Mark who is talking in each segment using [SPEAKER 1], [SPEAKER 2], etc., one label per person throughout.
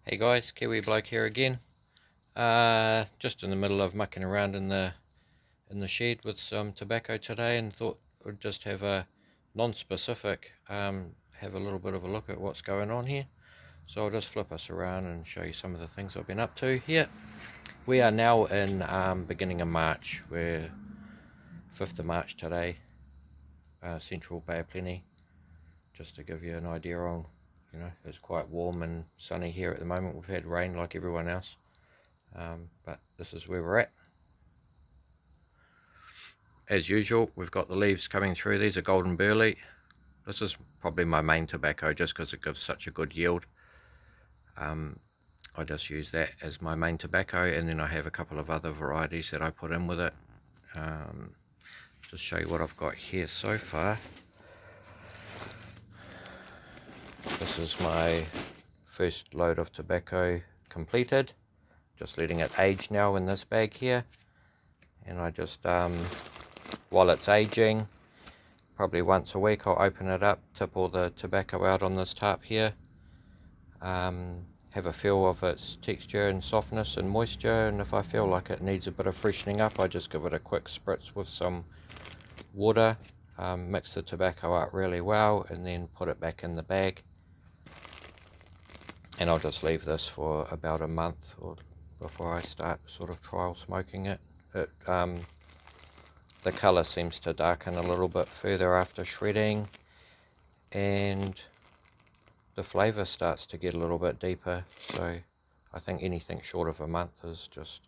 [SPEAKER 1] Hey guys, Kiwi Bloke here again. Just in the middle of mucking around in the shed with some tobacco today, and thought we'd just have a non-specific have a little bit of a look at what's going on here. So I'll just flip us around and show you some of the things I've been up to here. We are now in beginning of March. We're 5th of March today, Central Bay of Plenty. Just to give you an idea on, it's quite warm and sunny here at the moment. We've had rain like everyone else, but this is where we're at. As usual, we've got the leaves coming through. These are golden burley. This is probably my main tobacco just because it gives such a good yield. I just use that as my main tobacco, and then I have a couple of other varieties that I put in with it. Just show you what I've got here so far. This is my first load of tobacco completed. Just letting it age now in this bag here. And I just, while it's aging, probably once a week I'll open it up, tip all the tobacco out on this tarp here. Have a feel of its texture and softness and moisture, and if I feel like it needs a bit of freshening up, I just give it a quick spritz with some water, mix the tobacco up really well, and then put it back in the bag. And I'll just leave this for about a month or before I start sort of trial smoking it. The colour seems to darken a little bit further after shredding, and the flavour starts to get a little bit deeper. So I think anything short of a month is just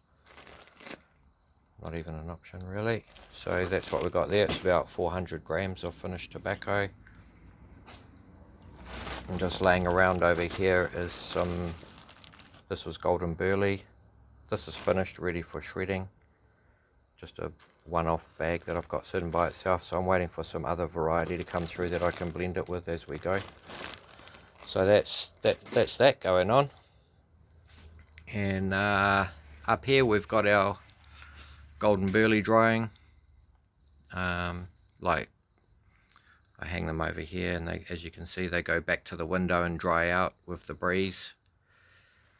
[SPEAKER 1] not even an option really. So that's what we got there. It's about 400 grams of finished tobacco. And just laying around over here is some, this was golden burley. This is finished, ready for shredding. Just a one-off bag that I've got sitting by itself, so I'm waiting for some other variety to come through that I can blend it with as we go. So that's that going on. And up here we've got our golden burley drying. Like, I hang them over here, and they, as you can see, they go back to the window and dry out with the breeze.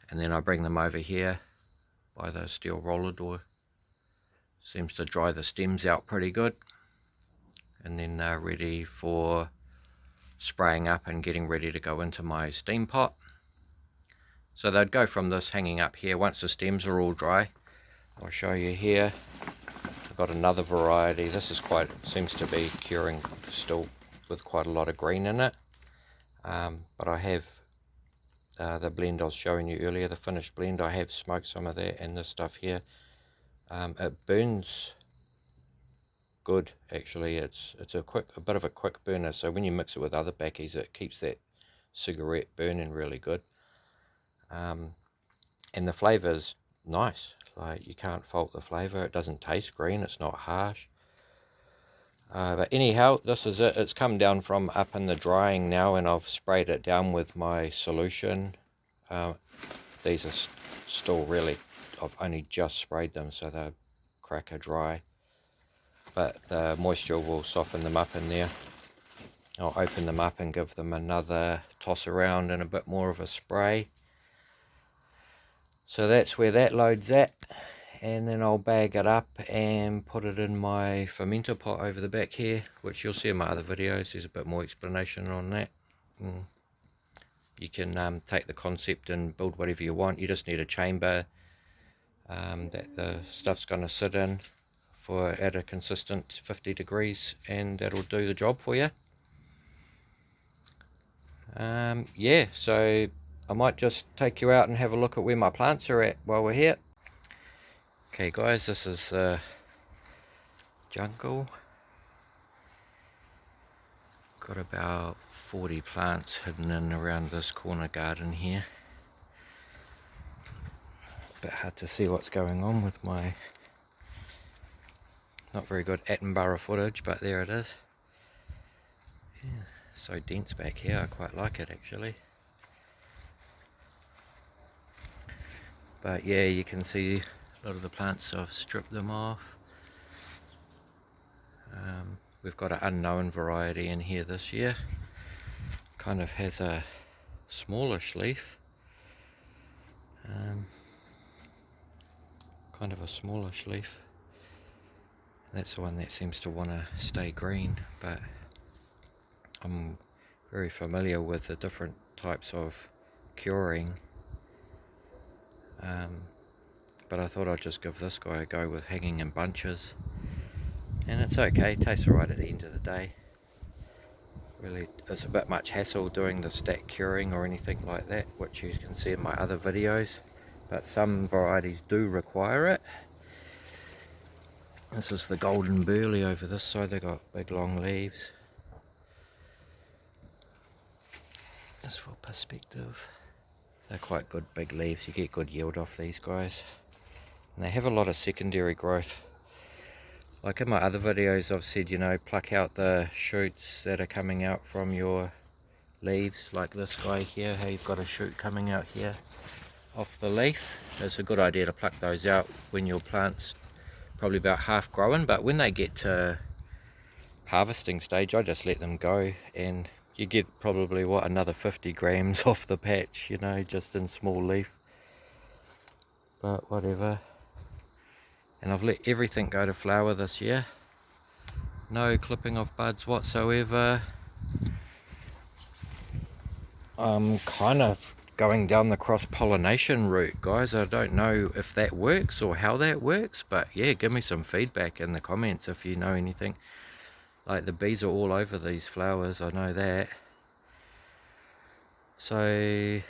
[SPEAKER 1] And then I bring them over here by the steel roller door. Seems to dry the stems out pretty good. And then they're ready for spraying up and getting ready to go into my steam pot. So they'd go from this hanging up here. Once the stems are all dry, I'll show you here. I've got another variety. This is quite, seems to be curing still with quite a lot of green in it, but I have the blend I was showing you earlier, the finished blend. I have smoked some of that, and this stuff here, it burns good actually. It's a bit of a quick burner, so when you mix it with other backies, it keeps that cigarette burning really good. And the flavour's nice. Like, you can't fault the flavour. It doesn't taste green, it's not harsh. But anyhow, this is it. It's come down from up in the drying now, and I've sprayed it down with my solution. These are still really, I've only just sprayed them, so they're cracker dry. But the moisture will soften them up in there. I'll open them up and give them another toss around and a bit more of a spray. So that's where that load's at. And then I'll bag it up and put it in my fermenter pot over the back here, which you'll see in my other videos. There's a bit more explanation on that. You can take the concept and build whatever you want. You just need a chamber that the stuff's going to sit in for at a consistent 50 degrees, and that'll do the job for you. Yeah, so I might just take you out and have a look at where my plants are at while we're here. Okay guys, this is jungle. Got about 40 plants hidden in around this corner garden here. Bit hard to see what's going on with my not very good Attenborough footage, but there it is. Yeah, so dense back here, I quite like it actually. But yeah, you can see a lot of the plants, I've stripped them off. We've got an unknown variety in here this year. Kind of has a smallish leaf. Kind of a smallish leaf. That's the one that seems to want to stay green, but I'm very familiar with the different types of curing. But I thought I'd just give this guy a go with hanging in bunches, and it's okay, it tastes alright at the end of the day. Really, it's a bit much hassle doing the stack curing or anything like that, which you can see in my other videos, but some varieties do require it. This is the golden burley over this side. They got big long leaves. Just for perspective, they're quite good big leaves. You get good yield off these guys, and they have a lot of secondary growth. Like in my other videos I've said, you know, pluck out the shoots that are coming out from your leaves, like this guy here, how you've got a shoot coming out here off the leaf. It's a good idea to pluck those out when your plant's probably about half growing, but when they get to harvesting stage I just let them go, and you get probably what, another 50 grams off the patch, you know, just in small leaf. But whatever. And I've let everything go to flower this year. No clipping of buds whatsoever. I'm kind of going down the cross-pollination route, guys. I don't know if that works or how that works, but yeah, give me some feedback in the comments if you know anything. Like, the bees are all over these flowers, I know that. So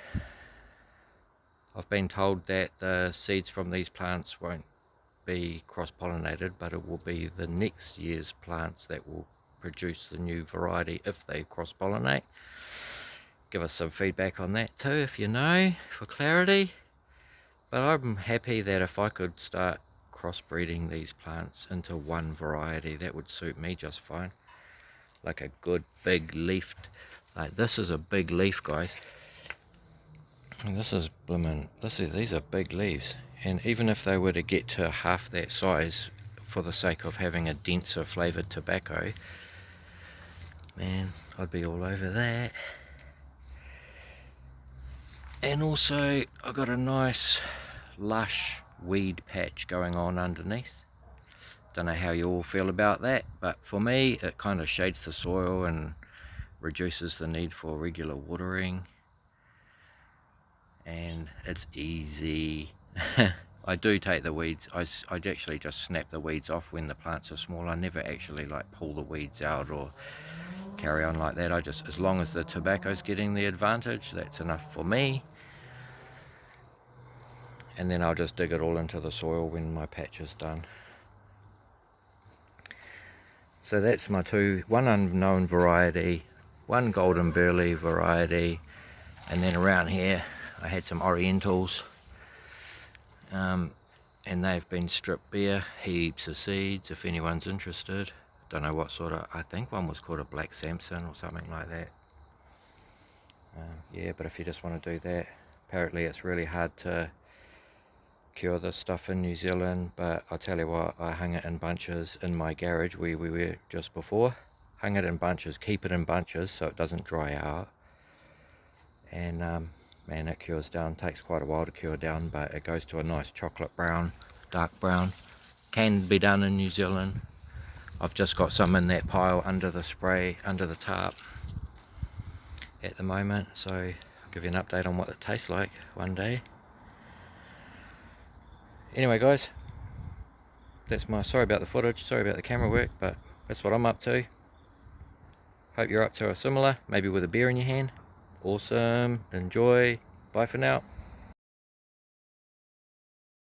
[SPEAKER 1] I've been told that the seeds from these plants won't be cross-pollinated, but it will be the next year's plants that will produce the new variety if they cross-pollinate. Give us some feedback on that too, if you know, for clarity. But I'm happy that if I could start crossbreeding these plants into one variety, that would suit me just fine. Like a good big leafed, like this is a big leaf, guys. And this is blooming, these are big leaves. And even if they were to get to half that size for the sake of having a denser flavoured tobacco, man, I'd be all over that. And also I got a nice lush weed patch going on underneath. Don't know how you all feel about that, but for me it kind of shades the soil and reduces the need for regular watering, and it's easy. I do take the weeds, I actually just snap the weeds off when the plants are small. I never actually like pull the weeds out or carry on like that. I just, as long as the tobacco's getting the advantage, that's enough for me. And then I'll just dig it all into the soil when my patch is done. So that's my two, one unknown variety, one golden burley variety, and then around here I had some orientals, and they've been stripped bare, heaps of seeds if anyone's interested. Don't know what sort of, I think one was called a black Samson or something like that. Yeah, but if you just want to do that, apparently it's really hard to cure this stuff in New Zealand, but I'll tell you what, I hung it in bunches in my garage where we were just before. Hung it in bunches, keep it in bunches so it doesn't dry out, and man, it cures down. Takes quite a while to cure down, but it goes to a nice chocolate brown, dark brown. Can be done in New Zealand. I've just got some in that pile under the spray, under the tarp at the moment, so I'll give you an update on what it tastes like one day. Anyway guys, that's my, sorry about the footage, sorry about the camera work, but that's what I'm up to. Hope you're up to a similar, maybe with a beer in your hand. Awesome, enjoy, bye for now.